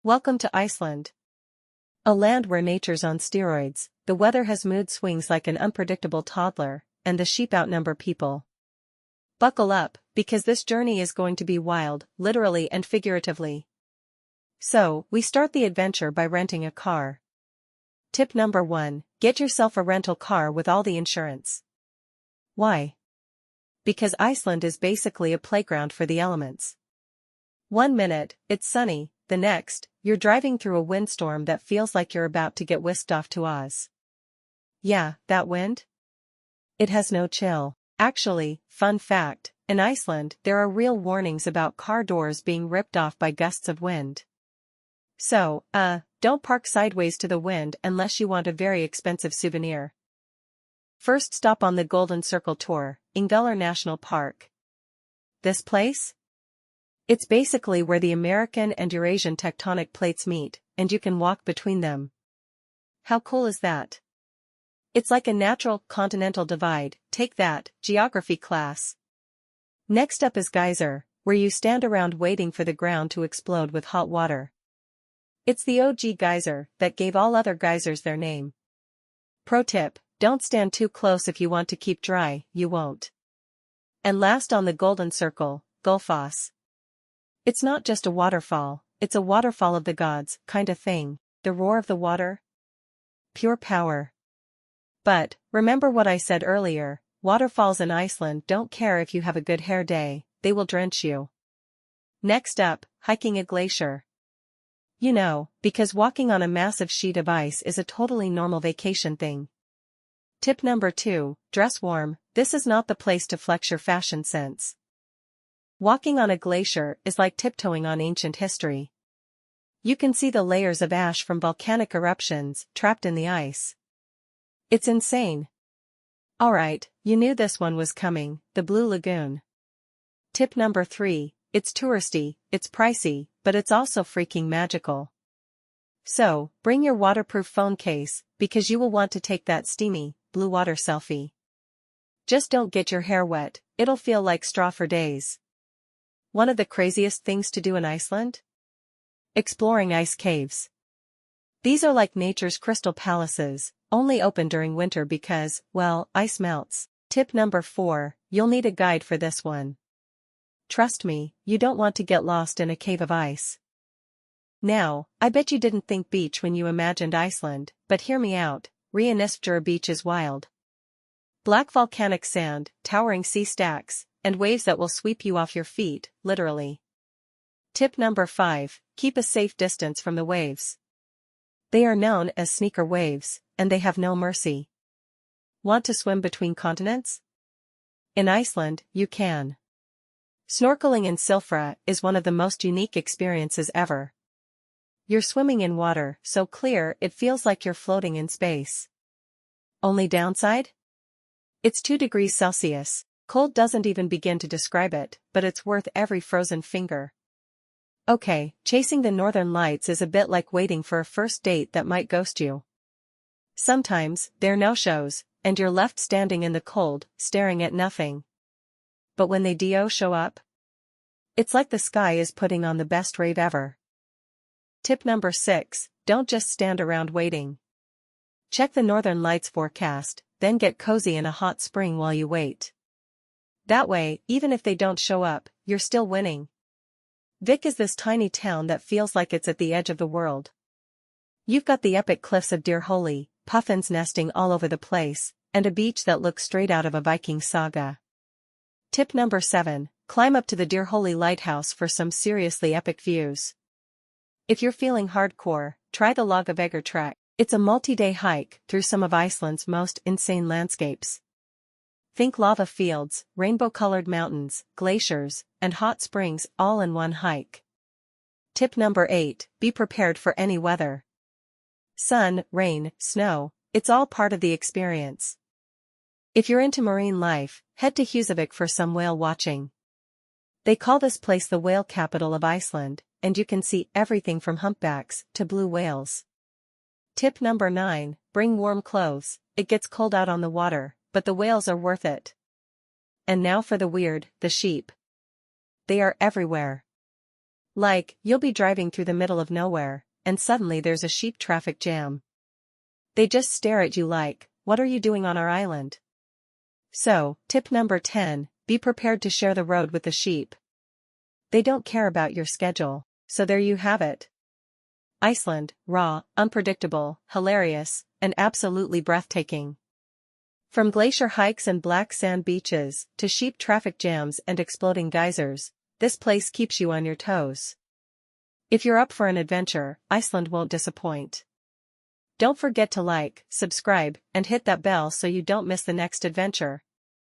Welcome to Iceland. A land where nature's on steroids, the weather has mood swings like an unpredictable toddler, and the sheep outnumber people. Buckle up, because this journey is going to be wild, literally and figuratively. So, we start the adventure by renting a car. Tip number 1, get yourself a rental car with all the insurance. Why? Because Iceland is basically a playground for the elements. 1 minute, it's sunny, the next, you're driving through a windstorm that feels like you're about to get whisked off to Oz. Yeah, that wind? It has no chill. Actually, fun fact, in Iceland there are real warnings about car doors being ripped off by gusts of wind. So, don't park sideways to the wind unless you want a very expensive souvenir. First stop on the Golden Circle tour, Þingvellir National Park. This place? It's basically where the American and Eurasian tectonic plates meet, and you can walk between them. How cool is that? It's like a natural continental divide, take that, geography class. Next up is Geysir, where you stand around waiting for the ground to explode with hot water. It's the OG geyser that gave all other geysers their name. Pro tip, don't stand too close if you want to keep dry, you won't. And last on the Golden Circle, Gullfoss. It's not just a waterfall, it's a waterfall of the gods, kinda thing. The roar of the water? Pure power. But, remember what I said earlier, waterfalls in Iceland don't care if you have a good hair day, they will drench you. Next up, hiking a glacier. You know, because walking on a massive sheet of ice is a totally normal vacation thing. Tip number 2, dress warm, this is not the place to flex your fashion sense. Walking on a glacier is like tiptoeing on ancient history. You can see the layers of ash from volcanic eruptions trapped in the ice. It's insane. Alright, you knew this one was coming, the Blue Lagoon. Tip number 3, it's touristy, it's pricey, but it's also freaking magical. So, bring your waterproof phone case, because you will want to take that steamy, blue water selfie. Just don't get your hair wet, it'll feel like straw for days. One of the craziest things to do in Iceland? Exploring ice caves. These are like nature's crystal palaces, only open during winter because, well, ice melts. Tip number 4, you'll need a guide for this one. Trust me, you don't want to get lost in a cave of ice. Now, I bet you didn't think beach when you imagined Iceland, but hear me out, Reynisfjara beach is wild. Black volcanic sand, towering sea stacks, and waves that will sweep you off your feet, literally. Tip number 5, keep a safe distance from the waves. They are known as sneaker waves, and they have no mercy. Want to swim between continents? In Iceland, you can. Snorkeling in Silfra is one of the most unique experiences ever. You're swimming in water so clear it feels like you're floating in space. Only downside? It's 2 degrees Celsius. Cold doesn't even begin to describe it, but it's worth every frozen finger. Okay, chasing the northern lights is a bit like waiting for a first date that might ghost you. Sometimes, they're no-shows, and you're left standing in the cold, staring at nothing. But when they do show up, it's like the sky is putting on the best rave ever. Tip number 6, don't just stand around waiting. Check the northern lights forecast, then get cozy in a hot spring while you wait. That way, even if they don't show up, you're still winning. Vik is this tiny town that feels like it's at the edge of the world. You've got the epic cliffs of Dyrhólaey, puffins nesting all over the place, and a beach that looks straight out of a Viking saga. Tip number 7, climb up to the Dyrhólaey lighthouse for some seriously epic views. If you're feeling hardcore, try the Lagavegur trek. It's a multi-day hike through some of Iceland's most insane landscapes. Think lava fields, rainbow-colored mountains, glaciers, and hot springs all in one hike. Tip number 8, be prepared for any weather. Sun, rain, snow, it's all part of the experience. If you're into marine life, head to Húsavík for some whale watching. They call this place the whale capital of Iceland, and you can see everything from humpbacks to blue whales. Tip number 9, bring warm clothes, it gets cold out on the water, but the whales are worth it. And now for the weird, the sheep. They are everywhere. Like, you'll be driving through the middle of nowhere, and suddenly there's a sheep traffic jam. They just stare at you like, what are you doing on our island? So, tip number 10, be prepared to share the road with the sheep. They don't care about your schedule, so there you have it. Iceland, raw, unpredictable, hilarious, and absolutely breathtaking. From glacier hikes and black sand beaches, to sheep traffic jams and exploding geysers, this place keeps you on your toes. If you're up for an adventure, Iceland won't disappoint. Don't forget to like, subscribe, and hit that bell so you don't miss the next adventure.